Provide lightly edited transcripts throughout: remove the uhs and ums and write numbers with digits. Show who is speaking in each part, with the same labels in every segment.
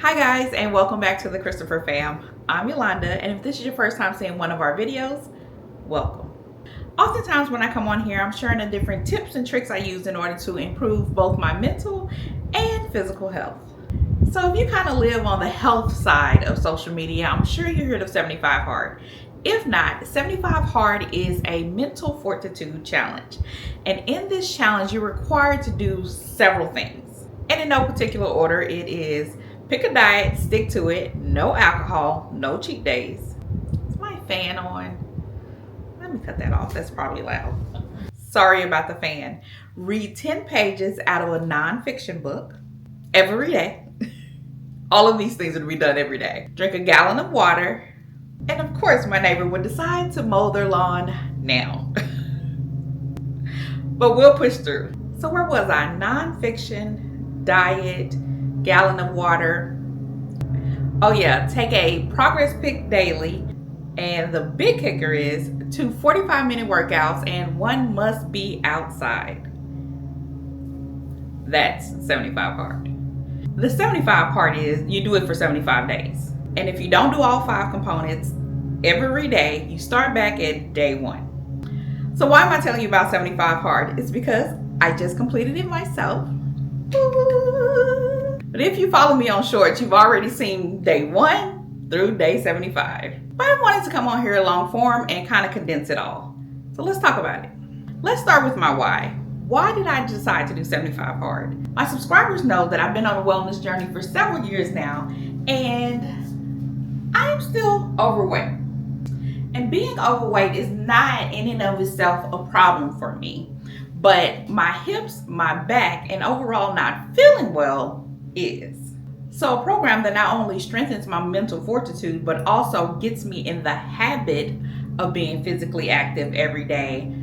Speaker 1: Hi guys, and welcome back to the Christopher fam. I'm Yolanda, and if this is your first time seeing one of our videos, welcome. Oftentimes when I come on here, I'm sharing the different tips and tricks I use in order to improve both my mental and physical health. So if you kind of live on the health side of social media, I'm sure you heard of 75 Hard. If not, 75 Hard is a mental fortitude challenge. And in this challenge, you're required to do several things. And in no particular order, it is pick a diet, stick to it, no alcohol, no cheat days. Is my fan on? Let me cut that off. That's probably loud. Sorry about the fan. Read 10 pages out of a nonfiction book every day. All of these things would be done every day. Drink a gallon of water. And of course, my neighbor would decide to mow their lawn now. But we'll push through. So where was I? Nonfiction, diet, gallon of water. Oh yeah, take a progress pic daily. And the big kicker is 2 45-minute workouts and one must be outside. That's 75 hard. The 75 part is you do it for 75 days. And if you don't do all 5 components every day, you start back at day 1. So why am I telling you about 75 hard? It's because I just completed it myself. But if you follow me on shorts, you've already seen day 1 through day 75. But I wanted to come on here long form and kind of condense it all. So let's talk about it. Let's start with my why. Why did I decide to do 75 hard? My subscribers know that I've been on a wellness journey for several years now, and I am still overweight. And being overweight is not in and of itself a problem for me, but my hips, my back, and overall not feeling well is. So a program that not only strengthens my mental fortitude, but also gets me in the habit of being physically active every day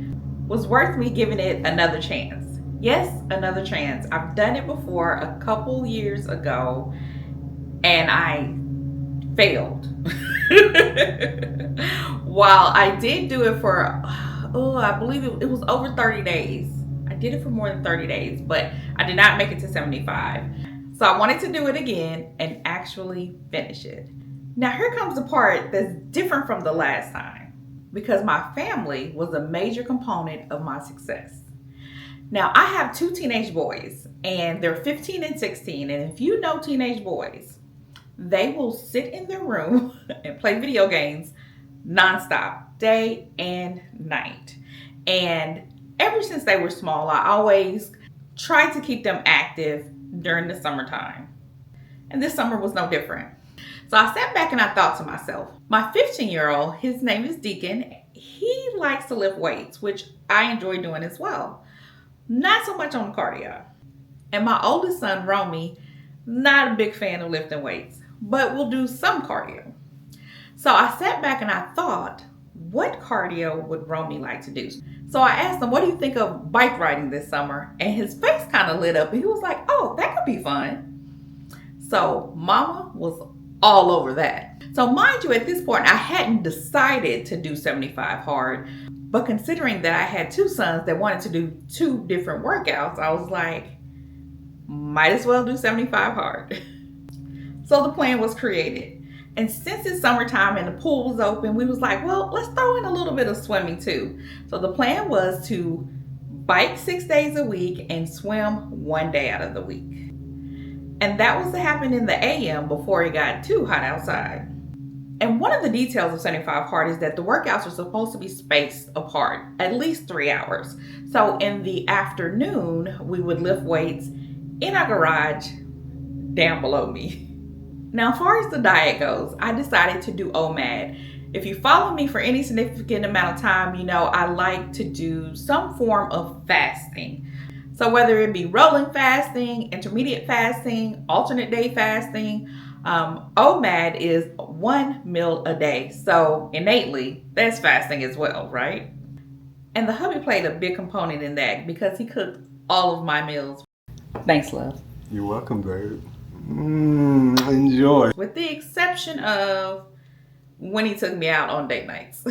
Speaker 1: was worth me giving it another chance. Yes, another chance. I've done it before a couple years ago and I failed. While I did do it for, I believe it was over 30 days. I did it for more than 30 days, but I did not make it to 75. So I wanted to do it again and actually finish it. Now here comes the part that's different from the last time, because my family was a major component of my success. Now I have 2 teenage boys and they're 15 and 16. And if you know teenage boys, they will sit in their room and play video games nonstop, day and night. And ever since they were small, I always tried to keep them active during the summertime. And this summer was no different. So I sat back and I thought to myself, my 15-year-old, his name is Deacon, he likes to lift weights, which I enjoy doing as well. Not so much on the cardio. And my oldest son, Romy, not a big fan of lifting weights, but will do some cardio. So I sat back and I thought, what cardio would Romy like to do? So I asked him, what do you think of bike riding this summer? And his face kind of lit up and he was like, oh, that could be fun. So Mama was all over that. So mind you, at this point, I hadn't decided to do 75 hard, but considering that I had 2 sons that wanted to do 2 different workouts, I was like, might as well do 75 hard. So the plan was created. And since it's summertime and the pool was open, we was like, well, let's throw in a little bit of swimming too. So the plan was to bike 6 days a week and swim 1 day out of the week. And that was to happen in the AM before it got too hot outside. And one of the details of 75 hard is that the workouts are supposed to be spaced apart, at least 3 hours. So in the afternoon, we would lift weights in our garage down below me. Now, as far as the diet goes, I decided to do OMAD. If you follow me for any significant amount of time, you know I like to do some form of fasting. So whether it be rolling fasting, intermediate fasting, alternate day fasting, OMAD is 1 meal a day. So innately, that's fasting as well, right? And the hubby played a big component in that because he cooked all of my meals. Thanks, love.
Speaker 2: You're welcome, babe. Enjoy.
Speaker 1: With the exception of when he took me out on date nights.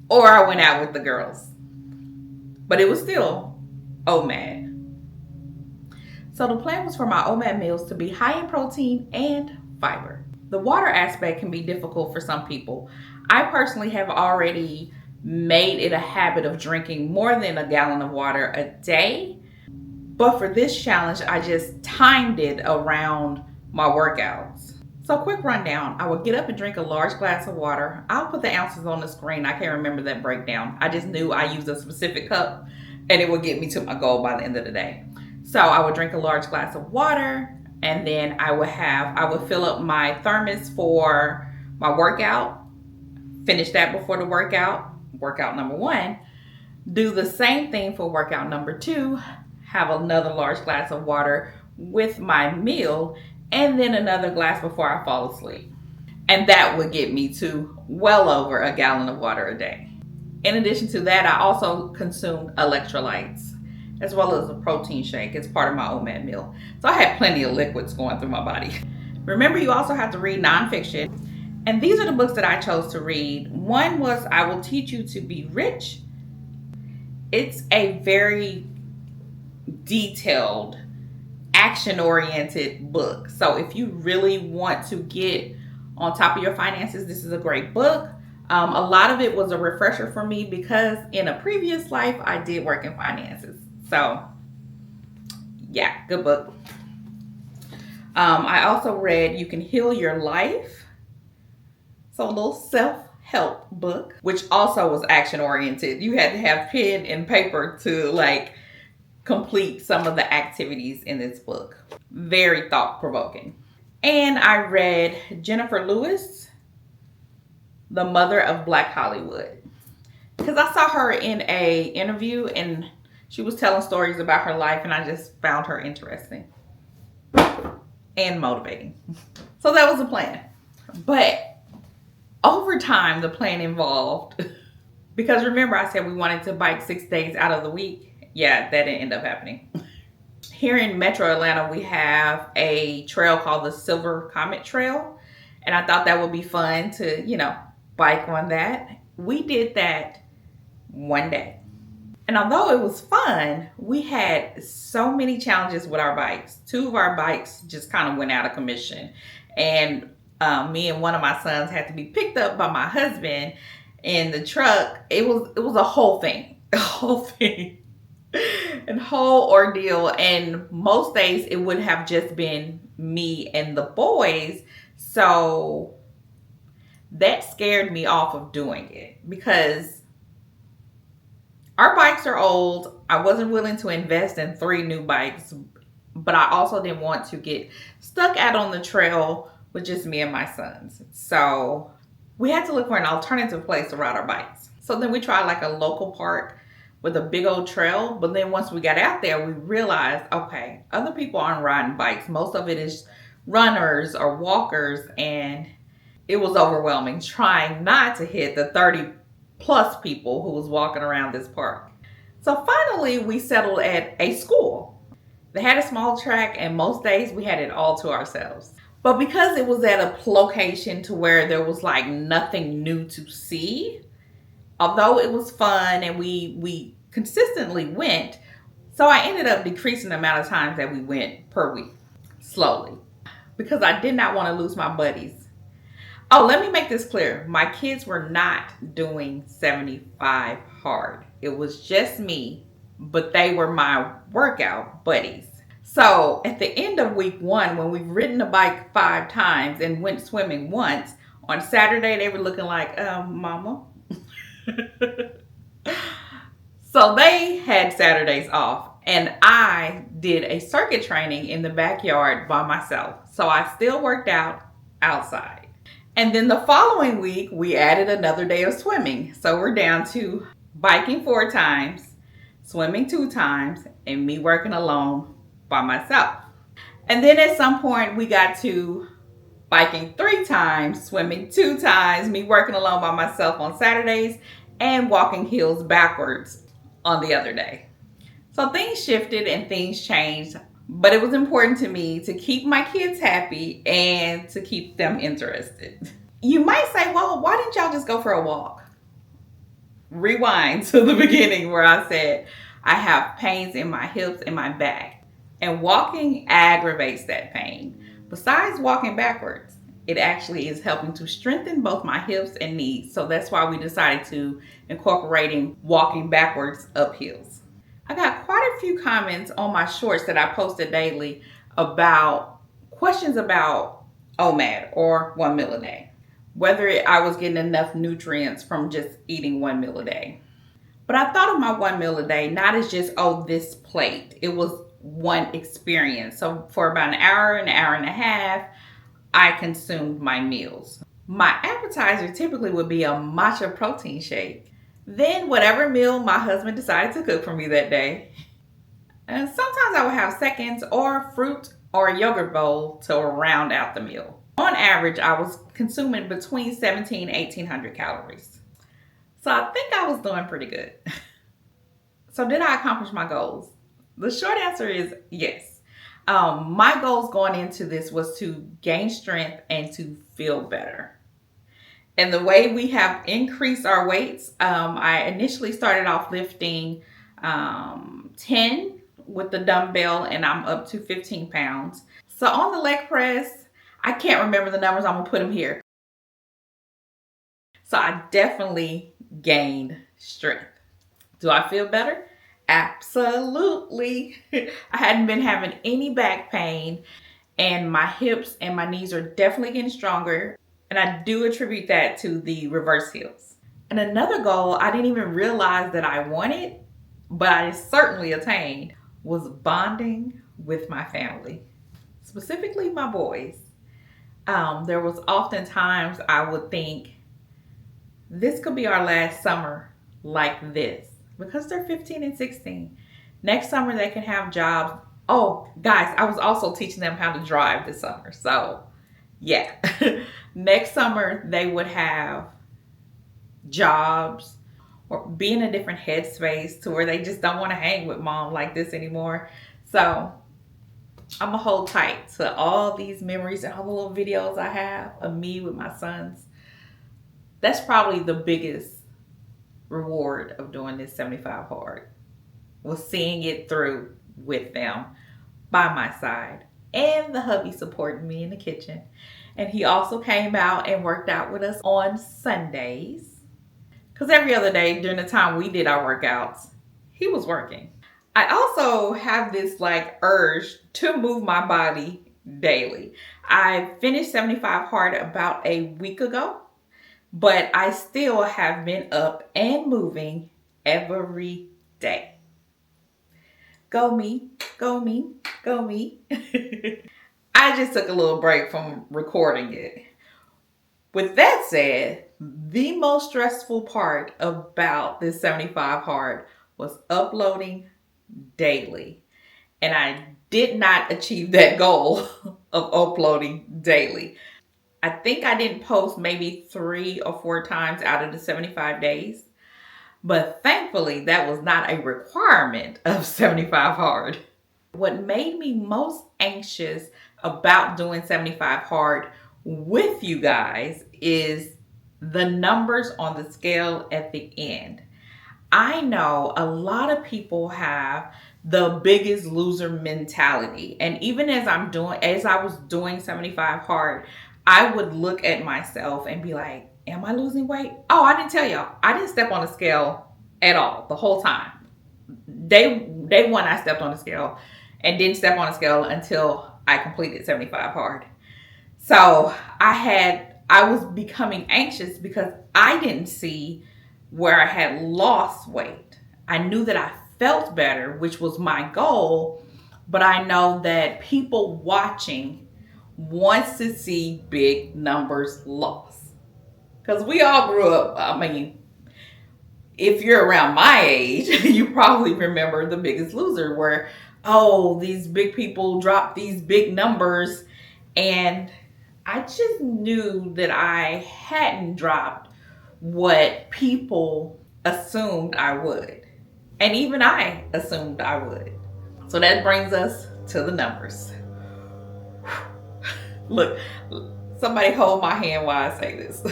Speaker 1: Or I went out with the girls. But it was still OMAD. So the plan was for my OMAD meals to be high in protein and fiber. The water aspect can be difficult for some people. I personally have already made it a habit of drinking more than a gallon of water a day. But for this challenge, I just timed it around my workouts. So quick rundown, I would get up and drink a large glass of water. I'll put the ounces on the screen. I can't remember that breakdown. I just knew I used a specific cup and it would get me to my goal by the end of the day. So I would drink a large glass of water, and then I would fill up my thermos for my workout, finish that before the workout number 1, do the same thing for workout number 2, have another large glass of water with my meal, and then another glass before I fall asleep. And that would get me to well over a gallon of water a day. In addition to that, I also consumed electrolytes as well as a protein shake as part of my OMAD meal. So I had plenty of liquids going through my body. Remember, you also have to read nonfiction. And these are the books that I chose to read. One was I Will Teach You to Be Rich. It's a very detailed, action-oriented book. So if you really want to get on top of your finances, this is a great book. A lot of it was a refresher for me because in a previous life, I did work in finances. So yeah, good book. I also read You Can Heal Your Life. So a little self-help book, which also was action-oriented. You had to have pen and paper to complete some of the activities in this book. Very thought-provoking. And I read Jennifer Lewis, The Mother of Black Hollywood, because I saw her in a interview and she was telling stories about her life, and I just found her interesting and motivating. So that was the plan. But over time, the plan evolved because remember I said we wanted to bike 6 days out of the week. Yeah, that didn't end up happening. Here in Metro Atlanta, we have a trail called the Silver Comet Trail. And I thought that would be fun to, bike on that. We did that one day. And although it was fun, we had so many challenges with our bikes. 2 of our bikes just kind of went out of commission. And me and one of my sons had to be picked up by my husband in the truck. It was a whole thing. A whole thing. And whole ordeal. And most days it would have just been me and the boys. So that scared me off of doing it because our bikes are old. I wasn't willing to invest in 3 new bikes, but I also didn't want to get stuck out on the trail with just me and my sons. So we had to look for an alternative place to ride our bikes. So then we tried a local park with a big old trail. But then once we got out there, we realized, okay, other people aren't riding bikes. Most of it is runners or walkers. And it was overwhelming trying not to hit the 30 plus people who was walking around this park. So finally we settled at a school. They had a small track and most days we had it all to ourselves. But because it was at a location to where there was nothing new to see, although it was fun and we consistently went, so I ended up decreasing the amount of times that we went per week, slowly, because I did not want to lose my buddies. Oh, let me make this clear. My kids were not doing 75 hard. It was just me, but they were my workout buddies. So at the end of week 1, when we've ridden the bike 5 times and went swimming once, on Saturday they were looking like, Mama. So they had Saturdays off and I did a circuit training in the backyard by myself. So I still worked out outside. And then the following week, we added another day of swimming. So we're down to biking 4 times, swimming 2 times, and me working alone by myself. And then at some point, we got to biking 3 times, swimming 2 times, me working alone by myself on Saturdays, and walking hills backwards on the other day. So things shifted and things changed. But it was important to me to keep my kids happy and to keep them interested. You might say, well, why didn't y'all just go for a walk? Rewind to the beginning where I said, I have pains in my hips and my back. And walking aggravates that pain. Besides walking backwards, it actually is helping to strengthen both my hips and knees. So that's why we decided to incorporating walking backwards up hills. I got quite a few comments on my shorts that I posted daily about questions about OMAD or 1 meal a day, whether I was getting enough nutrients from just eating 1 meal a day. But I thought of my 1 meal a day not as just, oh, this plate. It was one experience. So for about an hour and a half, I consumed my meals. My appetizer typically would be a matcha protein shake. Then whatever meal my husband decided to cook for me that day. And sometimes I would have seconds or fruit or a yogurt bowl to round out the meal. On average, I was consuming between 17 and 1800 calories. So I think I was doing pretty good. So did I accomplish my goals? The short answer is yes. My goals going into this was to gain strength and to feel better. And the way we have increased our weights, I initially started off lifting 10 with the dumbbell, and I'm up to 15 pounds. So on the leg press, I can't remember the numbers. I'm going to put them here. So I definitely gained strength. Do I feel better? Absolutely. I hadn't been having any back pain, and my hips and my knees are definitely getting stronger. And I do attribute that to the reverse hills. And another goal I didn't even realize that I wanted, but I certainly attained, was bonding with my family, specifically my boys. There was often times I would think, this could be our last summer like this, because they're 15 and 16. Next summer they can have jobs. Oh, guys, I was also teaching them how to drive this summer. So yeah, next summer they would have jobs or be in a different headspace to where they just don't want to hang with mom like this anymore. So I'm gonna hold tight to all these memories and all the little videos I have of me with my sons. That's probably the biggest reward of doing this 75 hard, was seeing it through with them by my side, and the hubby supporting me in the kitchen. And he also came out and worked out with us on Sundays, because every other day during the time we did our workouts, he was working. I also have this urge to move my body daily. I finished 75 hard about a week ago, but I still have been up and moving every day. Go me, go me, go me. I just took a little break from recording it. With that said, the most stressful part about this 75 hard was uploading daily. And I did not achieve that goal of uploading daily. I think I didn't post maybe 3 or 4 times out of the 75 days. But thankfully, that was not a requirement of 75 hard. What made me most anxious about doing 75 hard with you guys is the numbers on the scale at the end. I know a lot of people have the biggest loser mentality. And even as I was doing 75 hard, I would look at myself and be like, am I losing weight? Oh, I didn't tell y'all. I didn't step on the scale at all the whole time. Day one, I stepped on the scale and didn't step on the scale until I completed 75 hard. So I was becoming anxious because I didn't see where I had lost weight. I knew that I felt better, which was my goal, but I know that people watching wants to see big numbers lost. Because we all grew up, if you're around my age, you probably remember The Biggest Loser, where, oh, these big people drop these big numbers, and I just knew that I hadn't dropped what people assumed I would. And even I assumed I would. So that brings us to the numbers. Look, somebody hold my hand while I say this.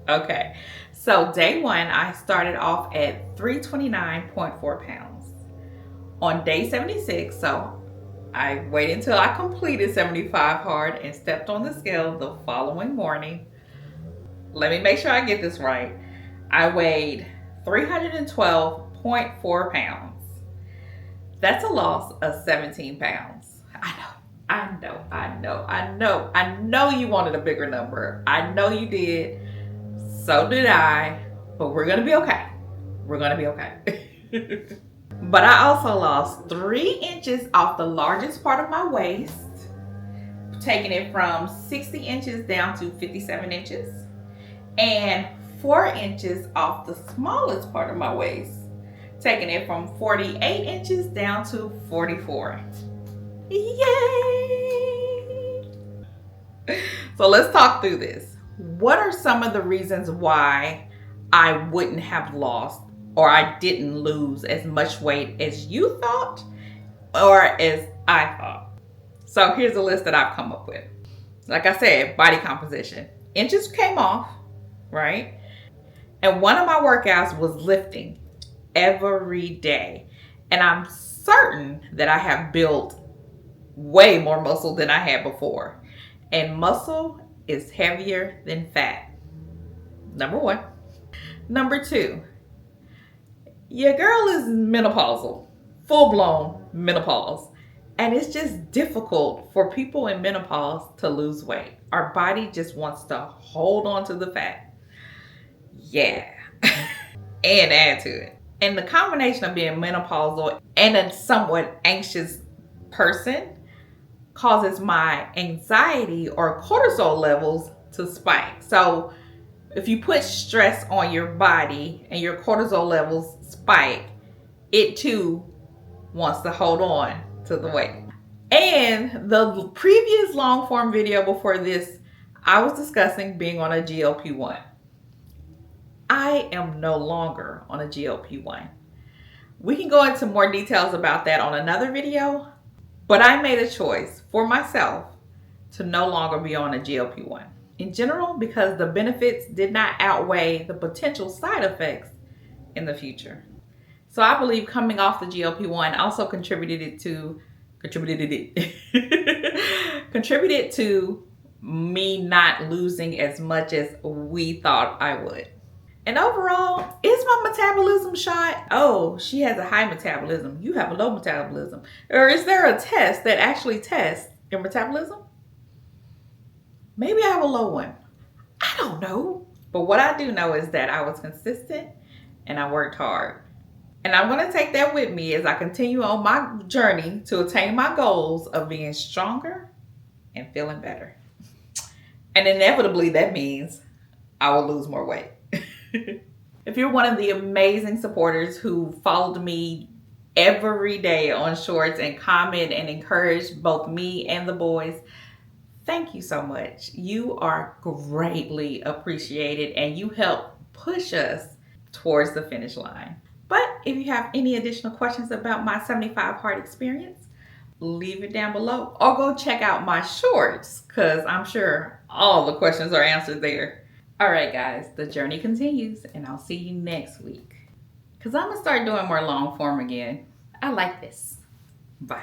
Speaker 1: Okay, so day one, I started off at 329.4 pounds. on day 76. So I waited until I completed 75 hard and stepped on the scale the following morning. Let me make sure I get this right. I weighed 312.4 pounds. That's a loss of 17 pounds. I know you wanted a bigger number. I know you did. So did I. But we're going to be okay. We're going to be okay. But I also lost 3 inches off the largest part of my waist, taking it from 60 inches down to 57 inches, and 4 inches off the smallest part of my waist, taking it from 48 inches down to 44. Yay! So let's talk through this. What are some of the reasons why I wouldn't have lost or I didn't lose as much weight as you thought or as I thought? So here's a list that I've come up with. Like I said, body composition. Inches came off, right? And one of my workouts was lifting every day. And I'm certain that I have built way more muscle than I had before. And muscle is heavier than fat. Number 1. Number 2, your girl is menopausal, full-blown menopause. And it's just difficult for people in menopause to lose weight. Our body just wants to hold on to the fat. Yeah. And add to it. And the combination of being menopausal and a somewhat anxious person causes my anxiety or cortisol levels to spike. So if you put stress on your body and your cortisol levels spike, it too wants to hold on to the weight. And the previous long form video before this, I was discussing being on a GLP-1. I am no longer on a GLP-1. We can go into more details about that on another video, but I made a choice for myself to no longer be on a GLP-1. In general, because the benefits did not outweigh the potential side effects in the future. So I believe coming off the GLP-1 also contributed to me not losing as much as we thought I would. And overall, is my metabolism shot? Oh, she has a high metabolism. You have a low metabolism. Or is there a test that actually tests your metabolism? Maybe I have a low one. I don't know. But what I do know is that I was consistent and I worked hard. And I'm going to take that with me as I continue on my journey to attain my goals of being stronger and feeling better. And inevitably, that means I will lose more weight. If you're one of the amazing supporters who followed me every day on shorts and comment and encourage both me and the boys, thank you so much. You are greatly appreciated and you help push us towards the finish line. But if you have any additional questions about my 75 hard experience, leave it down below or go check out my shorts because I'm sure all the questions are answered there. All right, guys, the journey continues and I'll see you next week because I'm going to start doing more long form again. I like this. Bye.